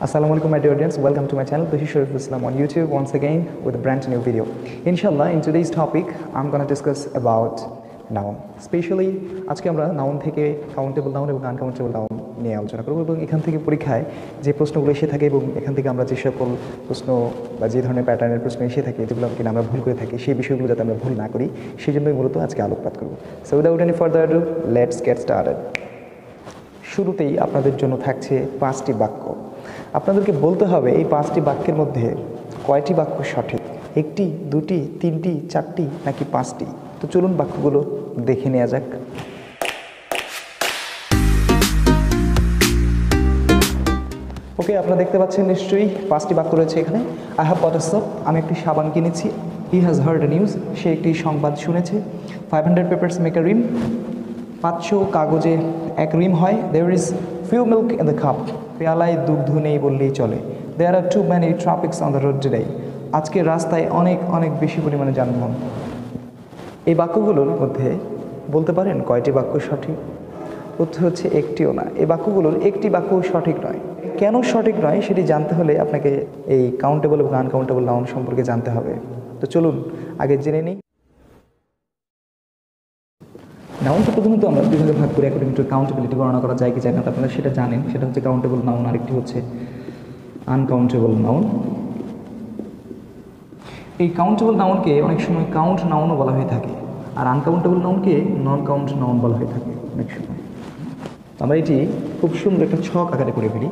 Assalamu alaikum, my dear audience. Welcome to my channel, Bashir Sharif Islam on YouTube once again with a brand new video. Inshallah, in today's topic, I'm going to discuss about noun. Especially, আজকে আমরা noun থেকে countable noun এবং uncountable noun নিয়ে আলোচনা করব এবং এখান থেকে পরীক্ষায় যে প্রশ্নগুলো এসে থাকে এবং এখান থেকে আমরা যে সকল প্রশ্ন বা যে ধরনের প্যাটার্নের প্রশ্ন এসে থাকে যেগুলো কিনা আমরা ভুল করে থাকি সেই বিষয়গুলো যাতে আমরা ভুল না করি সেই জন্যই মূলত আজকে আলোকপাত করব। So without any further ado, let's get started. শুরুতেই আপনাদের জন্য থাকছে 5টি বাক্য। আপনাদেরকে বলতে হবে এই 5টি বাক্যের মধ্যে কয়টি বাক্য সঠিক, একটি, দুটি, তিনটি, চারটি নাকি 5টি। তো চলুন বাক্যগুলো দেখে নেওয়া যাক। ওকে, আপনারা দেখতে পাচ্ছেন নিশ্চয়ই 5টি বাক্য রয়েছে এখানে। I have bought a soap, আমি একটি সাবান কিনেছি। He has heard a news, সে একটি সংবাদ শুনেছে। 500 পেপারস মেক আ রিম, 500 কাগজে এক রিম হয়। There is few milk in the cup, পেয়ালায় দুগ্ধ নেই বললেই চলে। There are too many traffics on the road today, আজকে রাস্তায় অনেক অনেক বেশি পরিমাণে যানবাহন। এই বাক্যগুলোর মধ্যে বলতে পারেন কয়টি বাক্য সঠিক? উত্তর হচ্ছে একটিও না। এই বাক্যগুলোর একটি বাক্যও সঠিক নয়। কেন সঠিক নয় সেটি জানতে হলে আপনাকে এই কাউন্টেবল এবং আনকাউন্টেবল নাউন সম্পর্কে জানতে হবে। তো চলুন আগে জেনে নিই। নাউনকে প্রথমত আমরা দুইভাগে ভাগ করি, অ্যাকর্ডিং টু কাউন্টেবিলিটি গণনা করা যায় কি যায় না, আপনারা সেটা জানেন। সেটা হচ্ছে কাউন্টেবল নাউন, আরেকটি হচ্ছে আনকাউন্টেবল নাউন। এই কাউন্টেবল নাউনকে অনেক সময় কাউন্ট নাউনও বলা হয়ে থাকে, আর আনকাউন্টেবল নাউনকে নন কাউন্ট নাউন বলা হয়ে থাকে অনেক সময়। আমরা এটি খুব সুন্দর একটা ছক আকারে করে ফেলি,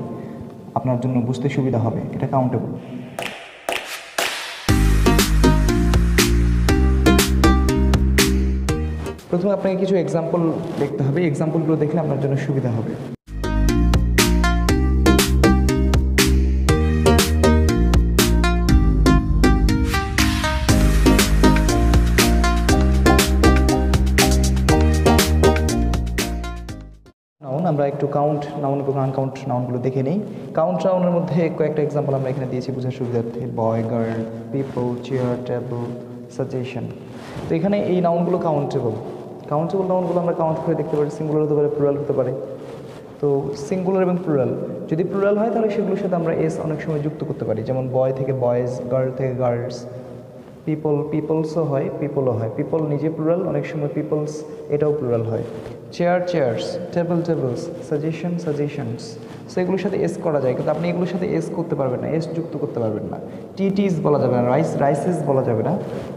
আপনার জন্য বুঝতে সুবিধা হবে। এটা কাউন্টেবল। প্রথমে আপনাকে কিছু এক্সাম্পল দেখতে হবে, এক্সাম্পলগুলো দেখলে আপনার জন্য সুবিধা হবে। আমরা একটু কাউন্ট নাউন এবং আনকাউন্ট নাউনগুলো দেখে নিই। কাউন্ট নাউনের মধ্যে কয়েকটা এক্সাম্পল আমরা এখানে দিয়েছি বোঝার সুবিধার্থে। Boy, girl, people, chair, table, suggestion. তো এখানে এই নাউনগুলো কাউন্টেবল। কাউন্টেবল নাউনগুলো আমরা কাউন্ট করে দেখতে পারি। সিঙ্গুলার হতে পারে, প্লুরাল হতে পারে। তো সিঙ্গুলার এবং প্লুরাল, যদি প্লুরাল হয় তাহলে সেগুলোর সাথে আমরা এস অনেক সময় যুক্ত করতে পারি, যেমন বয় থেকে বয়েজ, গার্ল থেকে গার্লস। পিপল, পিপলসও হয়, পিপলও হয়। পিপল নিজে প্লুরাল, অনেক সময় পিপলস এটাও প্লুরাল হয়। Chair, chairs, table, tables, suggestion, suggestions. So এগুলোর সাথে এস করা যায়, কিন্তু আপনি এগুলোর সাথে এস করতে পারবেন না, এস যুক্ত করতে পারবেন না। টিটিস বলা যাবে না, রাইস, রাইসেস বলা যাবে না,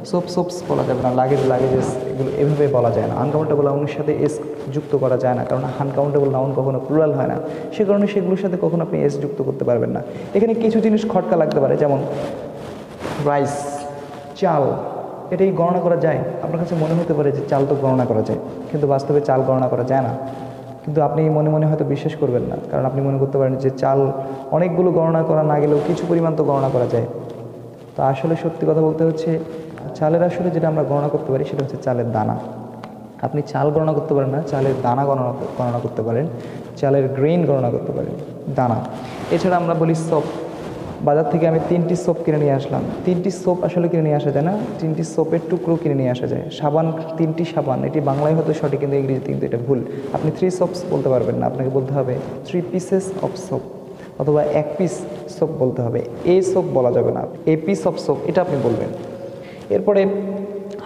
সোপ, সোপস বলা যাবে না, লাগেজ, লাগেজেস, এগুলো এভাবে বলা যায় না। আনকাউন্টেবল নাউনের সাথে এস যুক্ত করা যায় না, কারণ আনকাউন্টেবল নাউন কখনো প্লুরাল হয় না, সে কারণে সেগুলোর সাথে কখনো আপনি এস যুক্ত করতে পারবেন না। এখানে কিছু জিনিস খটকা লাগতে পারে, যেমন রাইস, চাল, এটাই গণনা করা যায়। আপনার কাছে মনে হতে পারে যে চাল তো গণনা করা যায়, কিন্তু বাস্তবে চাল গণনা করা যায় না। কিন্তু আপনি মনে মনে হয়তো বিশ্বাস করবেন না, কারণ আপনি মনে করতে পারেন যে চাল অনেকগুলো গণনা করা না গেলেও কিছু পরিমাণ তো গণনা করা যায়। তো আসলে সত্যি কথা বলতে হচ্ছে চালের আসলে যেটা আমরা গণনা করতে পারি সেটা হচ্ছে চালের দানা। আপনি চাল গণনা করতে পারেন না, চালের দানা গণনা করতে পারেন, চালের গ্রেইন গণনা করতে পারেন, দানা। এছাড়া আমরা বলি সোপ। বাজার থেকে আমি 3টি সোপ কিনে নিয়ে আসলাম। 3টি সোপ আসলে কিনে নিয়ে আসা যায় না, 3টি সোপের টুকরো কিনে নিয়ে আসা যায়। সাবান, 3টি সাবান, এটি বাংলায় হয়তো সঠিক, কিন্তু ইংরেজিতে কিন্তু এটা ভুল। আপনি 3 সোপস বলতে পারবেন না, আপনাকে বলতে হবে 3 পিসেস অফ সোপ, অথবা 1 পিস সোপ বলতে হবে। এ সোপ বলা যাবে না, এ পিস অফ সোপ এটা আপনি বলবেন। এরপরে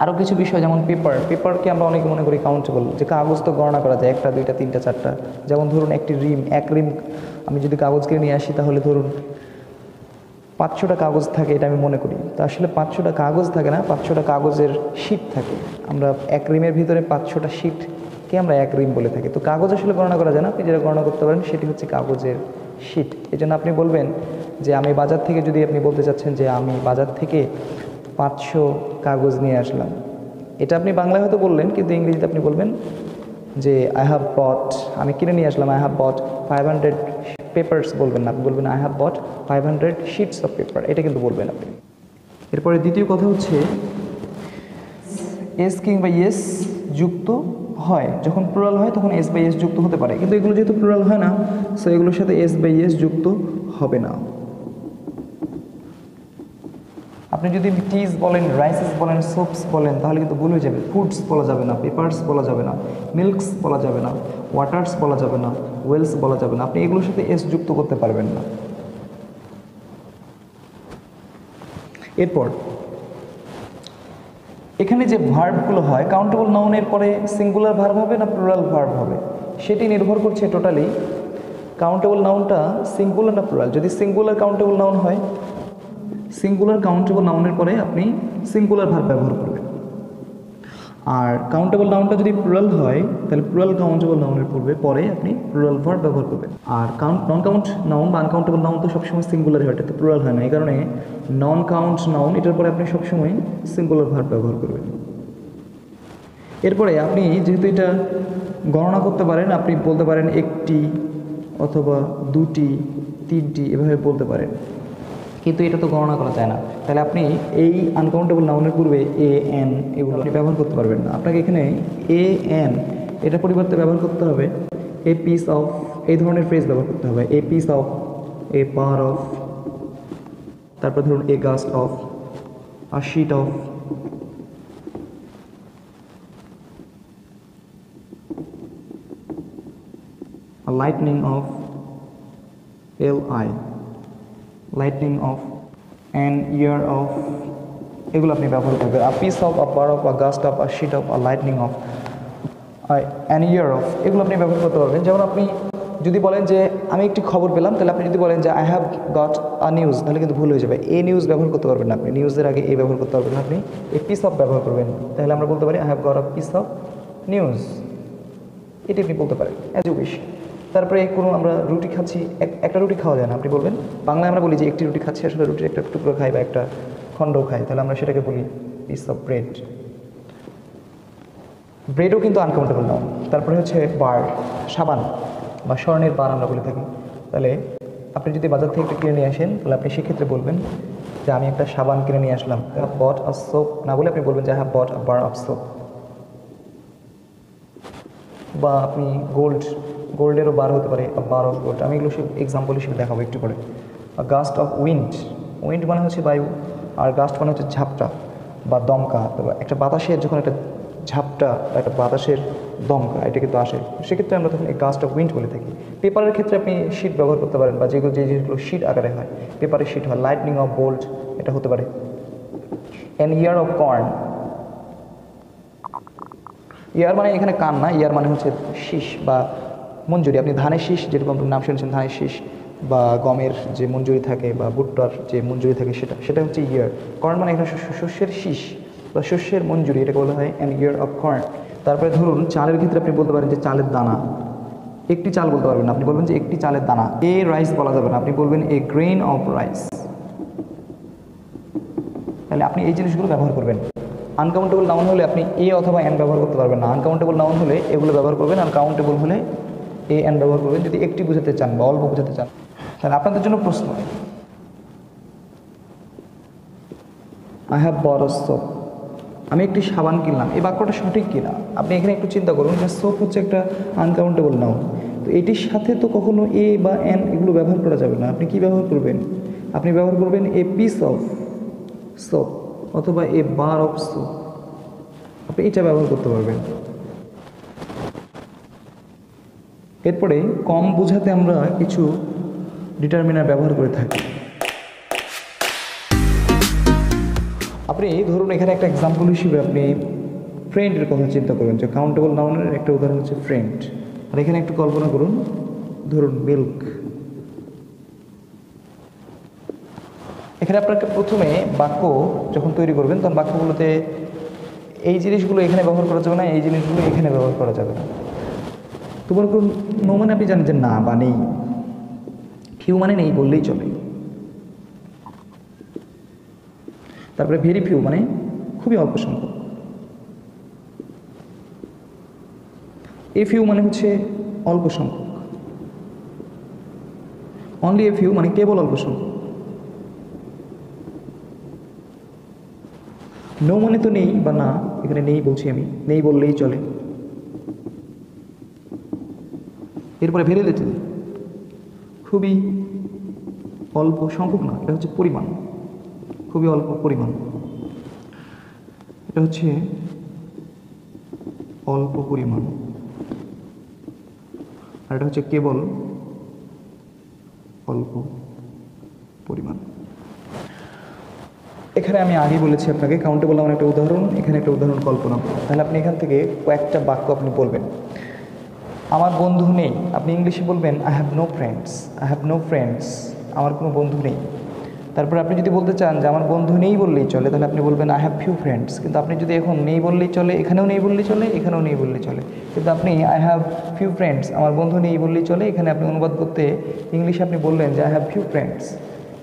আরও কিছু বিষয়, যেমন পেপার। পেপারকে আমরা অনেকে মনে করি কাউন্টেবল, যে কাগজ তো গণনা করা যায়, 1টা, 2টা, 3টা, 4টা। যেমন ধরুন একটি রিম, এক রিম আমি যদি কাগজ কিনে নিয়ে আসি, তাহলে ধরুন 500টা কাগজ থাকে, এটা আমি মনে করি। তো আসলে 500টা কাগজ থাকে না, 500টা কাগজের শিট থাকে। আমরা এক রিমের ভিতরে 500টা শিটকে আমরা এক রিম বলে থাকি। তো কাগজ আসলে গণনা করা যায় না, আপনি যেটা গণনা করতে পারেন সেটি হচ্ছে কাগজের শিট। এই জন্য আপনি বলবেন যে আমি বাজার থেকে, যদি আপনি বলতে চাচ্ছেন যে আমি বাজার থেকে 500 কাগজ নিয়ে আসলাম, এটা আপনি বাংলায় হয়তো বললেন, কিন্তু ইংরেজিতে আপনি বলবেন যে আই হ্যাভ বট, আমি কিনে নিয়ে আসলাম, আই হ্যাভ বট 500 পেপার্স বলবেন না, আপনি বলবেন I have bot 500 sheets of paper, এটা কিন্তু বলবেন আপনি। এরপরে দ্বিতীয় কথা হচ্ছে এস কিংবা ইয়েস যুক্ত হয়। যখন প্লুরাল হয় তখন এস বা ইয়েস যুক্ত হতে পারে, কিন্তু এগুলো যেহেতু প্লুরাল হয় না, সো এগুলোর সাথে এস বা ইয়েস যুক্ত হবে না। আপনি যদি টিজ বলেন, রাইসেস বলেন, সোপস বলেন, তাহলে কিন্তু ভুল হয়ে যাবে। ফুডস বলা যাবে না, পেপার্স বলা যাবে না, মিল্কস বলা যাবে না, ওয়াটার্স বলা যাবে না, ওয়েলস বলা যাবে না। আপনি এগুলোর সাথে এস যুক্ত করতে পারবেন না। এরপর এখানে যে ভার্বগুলো হয় কাউন্টেবল নাউনের পরে সিঙ্গুলার ভার্ব হবে না প্লুরাল ভার্ব হবে সেটি নির্ভর করছে টোটালি কাউন্টেবল নাউনটা সিঙ্গুলার না প্লুরাল। যদি সিঙ্গুলার কাউন্টেবল নাউন হয় সিঙ্গুলার কাউন্টেবল নাউনের পরে আপনি সিঙ্গুলার ভার্ব ব্যবহার করবেন। আর কাউন্টেবল নাউনটা যদি প্লুরাল হয় তাহলে প্লুরাল কাউন্টেবল নাউনের পরে আপনি প্লুরাল ভার্ব ব্যবহার করবেন। আর নন কাউন্ট নাউন বা আনকাউন্টেবল নাউন তো সবসময় সিঙ্গুলার হয়, এটা তো প্লুরাল হয় না, এই কারণে নন কাউন্ট নাউন এটার পরে আপনি সবসময় সিঙ্গুলার ভার্ব ব্যবহার করবেন। এরপরে আপনি যেহেতু এটা গণনা করতে পারেন আপনি বলতে পারেন একটি অথবা দুটি তিনটি এভাবে বলতে পারেন, কিন্তু এটা তো গণনা করা যায় না। তাহলে আপনি এই আনকাউন্টেবল নাউনের পূর্বে এ এন এগুলো আপনি ব্যবহার করতে পারবেন না। আপনাকে এখানে এ এন এটা পরিবর্তে ব্যবহার করতে হবে এ পিস অফ, এই ধরনের ফ্রেজ ব্যবহার করতে হবে। A piece of, a pair of, তারপর ধরুন a gust of, a sheet of, a lightning of, li, lightning of, an ear of, এগুলো আপনি ব্যবহার করবেন। a piece of, a bar of, a gust of, a sheet of, a lightning of, an ear of, এগুলো আপনি ব্যবহার করতে পারবেন। যেমন আপনি যদি বলেন যে আমি একটি খবর পেলাম, তাহলে আপনি যদি বলেন যে I have got a news, তাহলে কিন্তু ভুল হয়ে যাবে। এ নিউজ ব্যবহার করতে পারবেন না আপনি, নিউজের আগে এ ব্যবহার করতে পারবেন না, আপনি এ পিস অফ ব্যবহার করবেন। তাহলে আমরা বলতে পারি I have got a piece of news, এটি আপনি বলতে পারেন অ্যাজ ইউ উইশ। তারপরে কোনো আমরা রুটি খাচ্ছি, একটা রুটি খাওয়া যায় না, আপনি বলবেন বাংলায় আমরা বলি যে একটি রুটি খাচ্ছি, আসলে রুটির একটা টুকরো খাই বা একটা খণ্ড খাই, তাহলে আমরা সেটাকে বলি পিস অফ ব্রেড। ব্রেডও কিন্তু আনকাউন্টেবল নাউন। তারপরে হচ্ছে বার, সাবান বা স্বর্ণের বার আমরা বলে থাকি। তাহলে আপনি যদি বাজার থেকে একটা কিনে নিয়ে আসেন তাহলে আপনি সেক্ষেত্রে বলবেন যে আমি একটা সাবান কিনে নিয়ে আসলাম। I have bought a soap না বলে আপনি বলবেন যে I have bought a bar of soap. বা আপনি গোল্ডেরও বার হতে পারে, বার অফ গোল্ড। আমি এগুলো সব এক্সাম্পল হিসেবে দেখাবো একটু পরে। গাস্ট অফ উইন্ড, উইন্ড মানে হচ্ছে বায়ু, আর গাস্ট মানে হচ্ছে ঝাপটা বা দমকা। একটা বাতাসের যখন একটা ঝাপটা বা একটা বাতাসের দমকা এটা কিন্তু আসে, সেক্ষেত্রে আমরা তখন এই গাস্ট অফ উইন্ড বলে থাকি। পেপারের ক্ষেত্রে আপনি শিট ব্যবহার করতে পারেন, বা যেগুলো যে জিনিসগুলো শিট আকারে হয় পেপারের শিট হয়। লাইটনিং অফ বোল্ট এটা হতে পারে। অ্যান ইয়ার অফ কর্ন, ইয়ার মানে এখানে কান না, ইয়ার মানে হচ্ছে শীষ বা মঞ্জুরি। আপনি ধানের শীষ যেরকম নাম শুনেছেন, ধানের শীষ বা গমের যে মঞ্জুরি থাকে বা ভুট্টার যে মঞ্জুরি থাকে সেটা হচ্ছে ইয়ার। কর্ন মানে এখানে শস্যের শীষ বা শস্যের মঞ্জুরি, এটাকে বলা হয় অ্যান ইয়ার অফ কর্ন। তারপরে ধরুন চালের ক্ষেত্রে আপনি বলতে পারেন যে চালের দানা, একটি চাল বলতে পারবেন না, আপনি বলবেন যে একটি চালের দানা। এ রাইস বলা যাবে না, আপনি বলবেন এ গ্রেন অফ রাইস। তাহলে আপনি এই জিনিসগুলো ব্যবহার করবেন। আনকাউন্টেবল নাউন হলে আপনি এ অথবা এন ব্যবহার করতে পারবেন না। আনকাউন্টেবল নাউন হলে এগুলো ব্যবহার করবেন, আনকাউন্টেবল হলে এ এন ব্যবহার করবেন যদি একটি বোঝাতে চান বা অল্প বোঝাতে চান। তাহলে আপনাদের জন্য প্রশ্ন, I have bought a soap, আমি একটি সাবান কিনলাম, এই বাক্যটা সঠিক কিনা আপনি এখানে একটু চিন্তা করুন। যে সোপ হচ্ছে একটা আনকাউন্টেবল নাউন, তো এটির সাথে তো কখনো এ বা এন এগুলো ব্যবহার করা যাবে না। আপনি কি ব্যবহার করবেন? আপনি ব্যবহার করবেন এ পিস অফ সোপ অথবা এ বার অফ সোপ, আপনি এটা ব্যবহার করতে পারবেন। এরপরে কম বোঝাতে আমরা কিছু ডিটারমিনার ব্যবহার করে থাকি। আপনি ধরুন এখানে একটা এক্সাম্পল হিসেবে আপনি ফ্রেন্ডের কথা চিন্তা করবেন, যে কাউন্টেবল নাউনের একটা উদাহরণ হচ্ছে ফ্রেন্ড। আর এখানে একটু কল্পনা করুন, ধরুন মিল্ক। এখানে আপনাকে প্রথমে বাক্য যখন তৈরি করবেন তখন বাক্যগুলোতে এই জিনিসগুলো এখানে ব্যবহার করা যাবে না, এই জিনিসগুলো এখানে ব্যবহার করা যাবে না। তো মনে করুন নো মানে আপনি জানেন যে না বা নেই, ফিউ মানে নেই বললেই চলে। তারপরে ভেরি ফিউ মানে খুবই অল্প সংখ্যক। এ ফিউ মানে হচ্ছে অল্প সংখ্যক। অনলি এ ফিউ মানে কেবল অল্প সংখ্যক। নো মানে তো নেই বা না, এখানে নেই বলছি আমি, নেই বললেই চলে। এরপরে ভেরি লিটল, খুবই অল্প সংখ্যক না, এটা হচ্ছে পরিমাণ, খুবই অল্প পরিমাণ, এটা হচ্ছে অল্প পরিমাণ। আর এটা হচ্ছে কেবল অল্প পরিমাণ। এখানে আমি আগেই বলেছি আপনাকে কাউন্টেবল নাউন একটা উদাহরণ, এখানে একটা উদাহরণ কল্পনা করুন। তাহলে আপনি এখান থেকে কয়েকটা বাক্য আপনি বলবেন। আমার বন্ধু নেই, আপনি ইংলিশে বলবেন I have no friends, I have no friends, আমার কোনো বন্ধু নেই। তারপরে আপনি যদি বলতে চান যে আমার বন্ধু নেই বললেই চলে, তাহলে আপনি বলবেন আই হ্যাভ ফিউ ফ্রেন্ডস। কিন্তু আপনি যদি এখন নেই বললেই চলে, এখানেও নেই বললেই চলে, এখানেও নেই বললেই চলে, কিন্তু আপনি আই হ্যাভ ফিউ ফ্রেন্ডস, আমার বন্ধু নেই বললেই চলে, এখানে আপনি অনুবাদ করতে ইংলিশে আপনি বললেন যে আই হ্যাভ ফিউ ফ্রেন্ডস,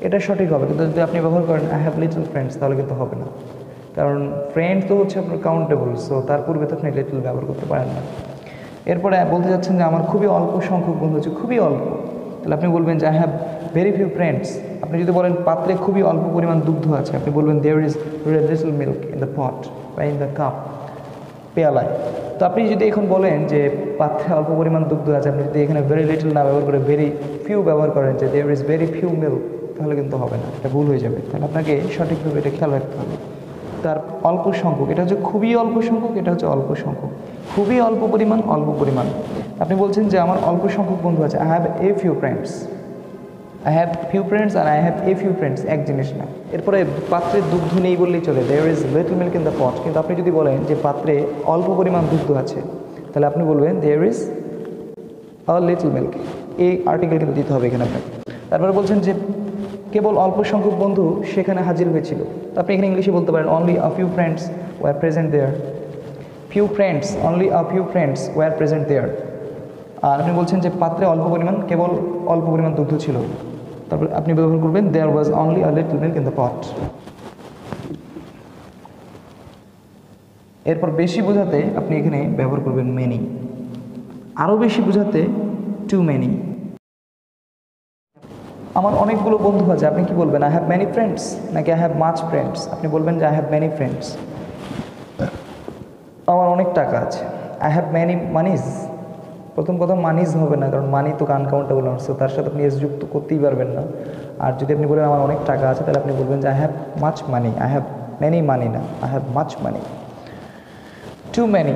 এটা সঠিক হবে। কিন্তু যদি আপনি ব্যবহার করেন আই হ্যাভ লিটল ফ্রেন্ডস, তাহলে কিন্তু হবে না, কারণ ফ্রেন্ড তো হচ্ছে আপনার কাউন্টেবল, সো তার পূর্বে তো আপনি লিটল ব্যবহার করতে পারেন না। এরপরে বলতে যাচ্ছেন যে আমার খুবই অল্প সংখ্যক বন্ধু আছে, খুবই অল্প, তাহলে আপনি বলবেন যে I have very few friends. আপনি যদি বলেন পাত্রে খুবই অল্প পরিমাণ দুগ্ধ আছে, আপনি বলবেন there is little milk in the pot বা ইন দ্য কাপ, পেয়ালায়। তো আপনি যদি এখন বলেন যে পাত্রে অল্প পরিমাণ দুগ্ধ আছে, আপনি যদি এখানে ভেরি লিটল না ব্যবহার করে ভেরি ফিউ ব্যবহার করেন যে there is very few milk, তাহলে কিন্তু হবে না, এটা ভুল হয়ে যাবে। তাহলে আপনাকে সঠিকভাবে এটা খেয়াল রাখতে হবে। তার অল্প সংখ্যক, এটা হচ্ছে খুবই অল্প সংখ্যক, এটা হচ্ছে অল্প সংখ্যক, খুবই অল্প পরিমাণ, অল্প পরিমাণ। আপনি বলছেন যে আমার অল্প সংখ্যক বন্ধু আছে, I have a few friends, I have few friends আর I have a few friends এক জিনিস না। এরপরে পাত্রে দুগ্ধ নেই বললেই চলে, there is little milk in the pot. কিন্তু আপনি যদি বলেন যে পাত্রে অল্প পরিমাণ দুগ্ধ আছে, তাহলে আপনি বলবেন there is a little milk, এই আর্টিকেল কিন্তু দিতে হবে এখানে আপনাকে। তারপরে বলছেন যে কেবল অল্প সংখ্যক বন্ধু সেখানে হাজির হয়েছিল, তো আপনি এখানে ইংলিশে বলতে পারেন only a few friends were present there, few friends, only a few friends were present there. আর আপনি বলছেন যে পাত্রে অল্প পরিমাণ, কেবল অল্প পরিমাণ দুগ্ধ ছিল, তারপর আপনি ব্যবহার করবেন there was only a little milk in the pot. এরপর বেশি বোঝাতে আপনি এখানে ব্যবহার করবেন মেনি, আরও বেশি বোঝাতে টু মেনি। আমার অনেকগুলো বন্ধু আছে, আপনি কি বলবেন আই হ্যাভ মেনি ফ্রেন্ডস নাকি আই হ্যাভ মাচ ফ্রেন্ডস? আপনি বলবেন যে আই হ্যাভ মেনি ফ্রেন্ডস। আমার অনেক টাকা আছে, আই হ্যাভ মেনি মানিজ। প্রথম কথা মানিজ হবে না, কারণ মানি তো আনকাউন্টেবল নাউন, সো তার সাথে আপনি এস যুক্ত করতেই পারবেন না। আর যদি আপনি বলেন আমার অনেক টাকা আছে, তাহলে আপনি বলবেন যে I have much money, I have many money না, I have much money. Too many,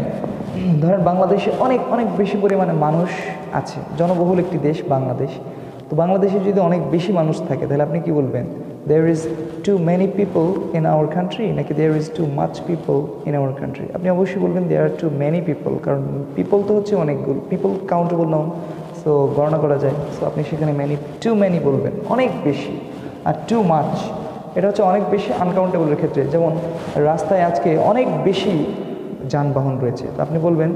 ধরেন বাংলাদেশে অনেক অনেক বেশি পরিমাণে মানুষ আছে, জনবহুল একটি দেশ বাংলাদেশ। তো বাংলাদেশে যদি অনেক বেশি মানুষ থাকে, তাহলে আপনি কি বলবেন there is too many people in our country নাকি there is too much people in our country? আপনি অবশ্যই বলবেন there are too many people, কারণ পিপল তো হচ্ছে অনেকগুলো, পিপল কাউন্টেবল নাউন, সো গণনা করা যায়। সো আপনি সেখানে মেনি, টু মেনি বলবেন, অনেক বেশি। আর টু মাচ, এটা হচ্ছে অনেক বেশি আনকাউন্টেবলের ক্ষেত্রে, যেমন রাস্তায় আজকে অনেক বেশি যানবাহন রয়েছে, তো আপনি বলবেন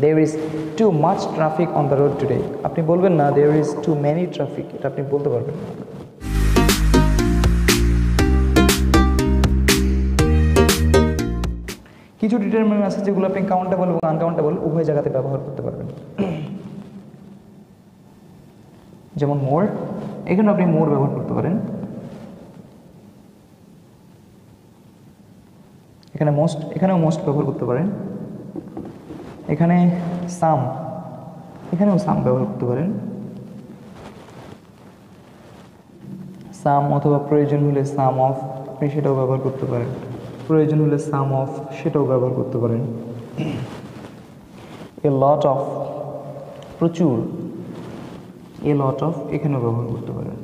there is too much traffic on the road today। আপনি বলবেন না there is too many traffic, এটা আপনি বলতে পারবেন না। কিছু ডিটারমিনেন্ট আছে যেগুলো আপনি কাউন্টেবল এবং আনকাউন্টেবল উভয় জায়গাতে ব্যবহার করতে পারবেন, যেমন মোর, এখানে আপনি মোর ব্যবহার করতে পারেন। এখানে মোস্ট, এখানেও মোস্ট ব্যবহার করতে পারেন। এখানে সাম, এখানেও সাম ব্যবহার করতে পারেন। সাম অথবা প্রয়োজন হলে সাম অফ, আপনি সেটাও ব্যবহার করতে পারেন। প্রয়োজন হলে সাম অফ, সেটাও ব্যবহার করতে পারেন। এ লট অফ, প্রচুর, এ লট অফ, এখানেও ব্যবহার করতে পারেন।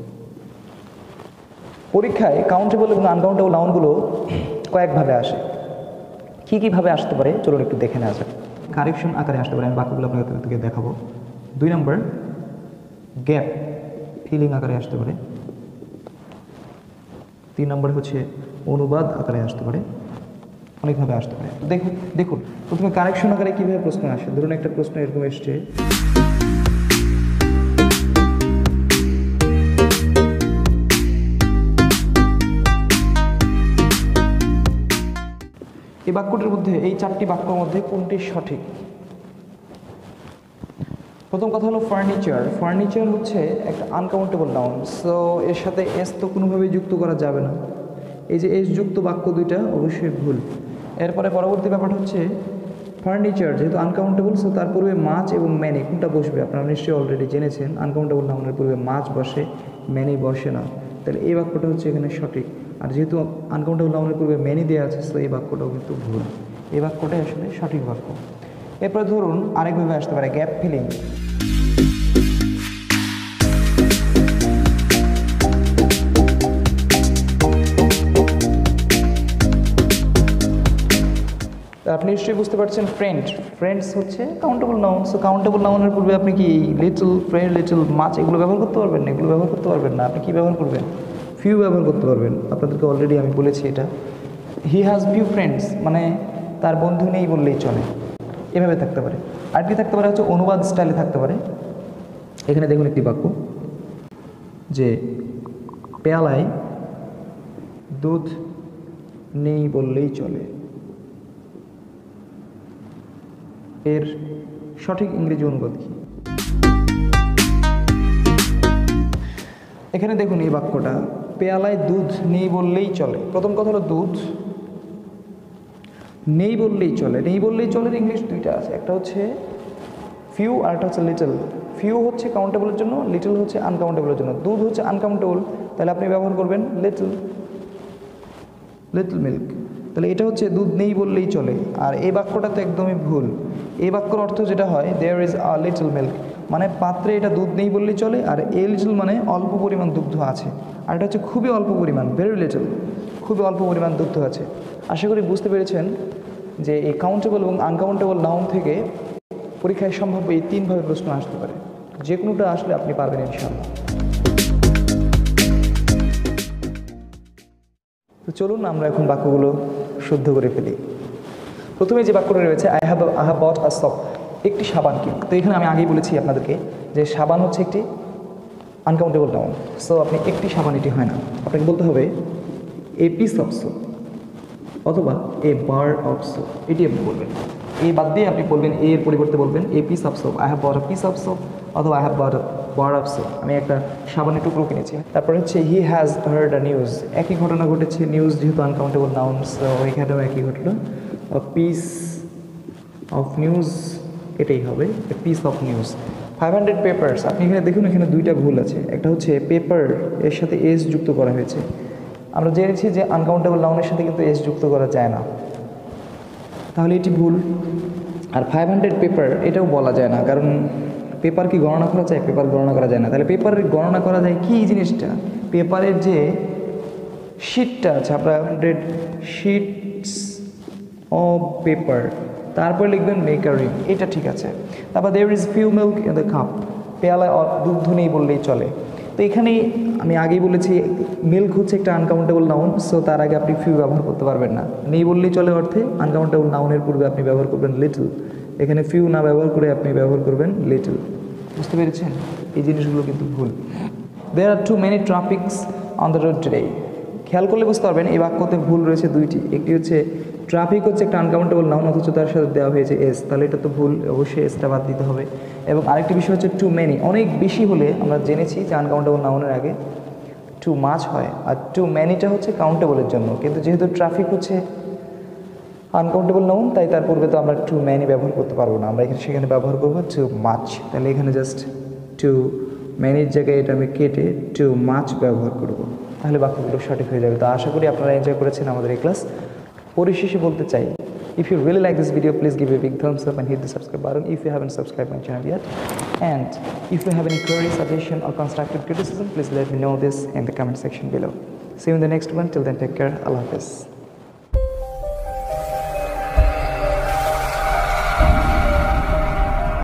পরীক্ষায় কাউন্টেবল এবং আনকাউন্টেবল নাউনগুলো কয়েকভাবে আসে। কী কীভাবে আসতে পারে চলুন একটু দেখে নেওয়া যাক। কারেকশন আকারে আসতে পারে, আমি বাক্যগুলো আপনাকে দেখাবো। 2 নম্বর গ্যাপ, ফিলিং আকারে আসতে পারে। 3 নম্বর হচ্ছে অনুবাদ আকারে আসতে পারে, অনেকভাবে আসতে পারে। দেখুন প্রথমে কারেকশন আকারে কীভাবে প্রশ্ন আসে। ধরুন একটা প্রশ্ন এরকম এসছে, এই বাক্যটির মধ্যে, এই 4টি বাক্যের মধ্যে কোনটি সঠিক? প্রথম কথা হলো ফার্নিচার। ফার্নিচার হচ্ছে একটা আনকাউন্টেবল নাউন, সো এর সাথে এস তো কোনোভাবেই যুক্ত করা যাবে না। এই যে এস যুক্ত বাক্য দুইটা অবশ্যই ভুল। এরপরে পরবর্তী ব্যাপারটা হচ্ছে ফার্নিচার যেহেতু আনকাউন্টেবল, সো তার পূর্বে মাছ এবং ম্যানি কোনটা বসবে? আপনারা নিশ্চয়ই অলরেডি জেনেছেন আনকাউন্টেবল নাউনের পূর্বে মাছ বসে, ম্যানি বসে না। তাহলে এই বাক্যটা হচ্ছে এখানে সঠিক। আর যেহেতু আনকাউন্টেবল নাউনের পূর্বে ম্যানি দেওয়া আছে, সো এই বাক্যটাও কিন্তু ভুল। এই বাক্যটাই আসলে সঠিক বাক্য। এরপরে ধরুন আরেকভাবে আসতে পারে গ্যাপ ফিলিং। আপনি নিশ্চয়ই বুঝতে পারছেন ফ্রেন্ড, ফ্রেন্ডস হচ্ছে কাউন্টেবল নাউন। সো কাউন্টেবল নাউনের পূর্বে আপনি কি লিটল, ফ্রেন্ড, লিটল, মাচ এগুলো ব্যবহার করতে পারবেন না, এগুলো ব্যবহার করতে পারবেন না। আপনি কি ব্যবহার করবেন? ফিউ ব্যবহার করতে পারবেন। আপনাদেরকে অলরেডি আমি বলেছি এটা। হি হ্যাজ ফিউ ফ্রেন্ডস মানে তার বন্ধু নেই বললেই চলে, এভাবে থাকতে পারে। আর কি থাকতে পারে হচ্ছে অনুবাদ স্টাইলে থাকতে পারে। এখানে দেখুন একটি বাক্য যে পেয়ালায় দুধ নেই বললেই চলে, এর সঠিক ইংরেজি অনুবাদ কি? এখানে দেখুন এই বাক্যটা, পেয়ালায় দুধ নেই বললেই চলে। প্রথম কথা হলো দুধ নেই বললেই চলে। নেই বললেই চলে ইংলিশ দুইটা আছে, একটা হচ্ছে ফিউ আর একটা হচ্ছে লিটল। ফিউ হচ্ছে কাউন্টেবলের জন্য, লিটল হচ্ছে আনকাউন্টেবলের জন্য। দুধ হচ্ছে আনকাউন্টেবল, তাহলে আপনি ব্যবহার করবেন লিটল, লিটল মিল্ক। তাহলে এটা হচ্ছে দুধ নেই বললেই চলে। আর এই বাক্যটা তো একদমই ভুল। এই বাক্যর অর্থ যেটা হয়, there is a little milk, মানে পাত্রে এটা দুধ নেই বললেই চলে। আর এ লিটল মানে অল্প পরিমাণ দুগ্ধ আছে, আর এটা হচ্ছে খুবই অল্প পরিমাণ, ভেরি লিটল, খুবই অল্প পরিমাণ দুগ্ধ আছে। আশা করি বুঝতে পেরেছেন যে এই কাউন্টেবল এবং আনকাউন্টেবল নাউন থেকে পরীক্ষায় সম্ভাব্য এই তিনভাবে প্রশ্ন আসতে পারে। যে কোনোটা আসলে আপনি পারবেন ইনশাআল্লাহ। তো চলুন আমরা এখন বাক্যগুলো শুদ্ধ করে ফেলি। প্রথমে যে বাক্যটা রয়েছে, আই হ্যাভ বট আ সপ, একটি সাবান কিনি। তো এখানে আমি আগেই বলেছি আপনাদেরকে যে সাবান হচ্ছে একটি আনকাউন্টেবল নাউন। সো আপনি একটি সাবান এটি হয় না, আপনাকে বলতে হবে এ পিস অফ সোপ অথবা এ বার অফ সোপ, এটি আপনি বলবেন। এই বাদ দিয়ে আপনি বলবেন, এর পরিবর্তে বলবেন a piece of soap, I have bought a piece of soap অথবা I have bought a bar of soap, আমি একটা সাবানের টুকরো কিনেছি। তারপরে হচ্ছে he has heard a news, একই ঘটনা ঘটেছে, নিউজ যেহেতু আনকাউন্টেবল নাউন, সো এখানেও একই ঘটনা। আ পিস অফ নিউজ, এটাই হবে a piece of news. 500 papers, আপনি এখানে দেখুন এখানে দুইটা ভুল আছে। একটা হচ্ছে পেপার, এর সাথে এস যুক্ত করা হয়েছে। আমরা জেনেছি যে আনকাউন্টেবল নাউনের সাথে কিন্তু এস যুক্ত করা যায় না, তাহলে এটি ভুল। আর 500 পেপার এটাও বলা যায় না, কারণ পেপার কি গণনা করা যায়? পেপার গণনা করা যায় না। তাহলে পেপারের গণনা করা যায় কি জিনিসটা? পেপারের যে শিটটা আছে, আপনার 100 শিটস অফ পেপার, তারপর লিখবেন মেকারিং, এটা ঠিক আছে। তারপর there is few milk in the cup, পেয়ালায় দুগ্ধ নেই বললেই চলে। তো এখানে আমি আগেই বলেছি মিল্ক হচ্ছে একটা আনকাউন্টেবল নাউন, সো তার আগে আপনি ফিউ ব্যবহার করতে পারবেন না। নেই বললেই চলে অর্থে আনকাউন্টেবল নাউনের পূর্বে আপনি ব্যবহার করবেন লিটল, এখানে ফিউ না ব্যবহার করে আপনি ব্যবহার করবেন লিটল। বুঝতে পেরেছেন? এই জিনিসগুলো কিন্তু ভুল। There are too many traffics on the road today, খেয়াল করলে বুঝতে পারবেন এই বাক্যতে ভুল রয়েছে দুইটি। একটি হচ্ছে ট্রাফিক হচ্ছে একটা আনকাউন্টেবল নাউন, অথচ তার সাথে দেওয়া হয়েছে এস, তাহলে এটা তো ভুল, অবশ্যই এসটা বাদ দিতে হবে। এবং আরেকটি বিষয় হচ্ছে টু মেনি, অনেক বেশি হলে আমরা জেনেছি যে আনকাউন্টেবল নাউনের আগে টু মাচ হয়, আর টু মেনিটা হচ্ছে কাউন্টেবলের জন্য। কিন্তু যেহেতু ট্রাফিক হচ্ছে আনকাউন্টেবল নাউন, তাই তার পূর্বে তো আমরা টু মেনি ব্যবহার করতে পারবো না, আমরা এখানে সেখানে ব্যবহার করবো টু মাচ। তাহলে এখানে জাস্ট টু মেনির জায়গায় এটা আমি কেটে টু মাচ ব্যবহার করবো, তাহলে বাক্যগুলো সঠিক হয়ে যাবে। তো আশা করি আপনারা এনজয় করেছেন আমাদের এই ক্লাস। পরিশেষে বলতে চাই, if you really like this video, please give a big thumbs up and hit the subscribe button if you haven't subscribed my channel yet. And if you have any query, suggestion or constructive criticism, please let me know this in the comment section below. See you in the next one. Till then, take care. Allah Hafiz.